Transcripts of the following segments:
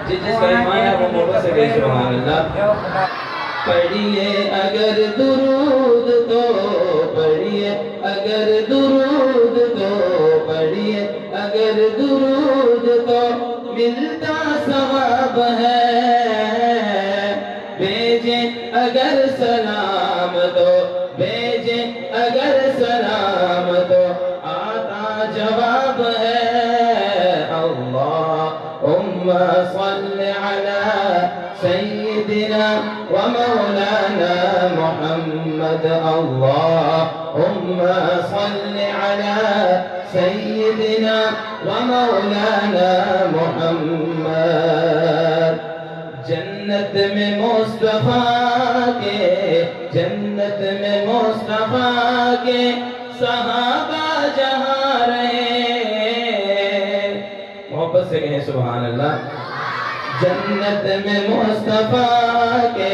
جس کا ایمان ہے وہ محبت سے کہے سبحان اللہ. پڑھیے اگر درود تو پڑھیے اگر درود تو پڑھیے اگر درود تو ملتا ثواب ہے. بھیجے اگر سلام تو بھیجے اگر سلام تو آتا جواب ہے. اللہم صل علی سیدنا ومولانا محمد. اللہم صل علی سیدنا ومولانا محمد. جنت میں مصطفیٰ کے جنت میں مصطفیٰ کے صحابہ جہاں رہے. محبت سے کہیں سبحان اللہ. جنت میں مصطفیٰ کے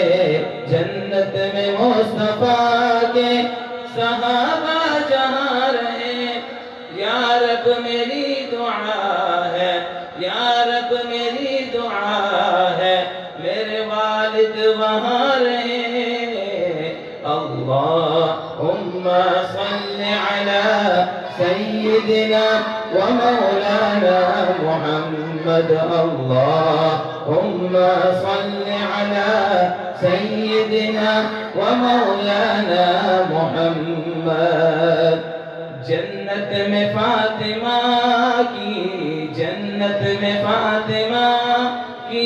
جنت میں مصطفیٰ کے صحابہ جہاں رہے. یا رب میری دعا ہے یا رب میری دعا ہے میرے والد وہاں رہے. اللہم صل علی سیدنا ومولانا محمد. اللہم صل علی سیدنا ومولانا محمد. جنت میں فاطمہ کی جنت میں فاطمہ کی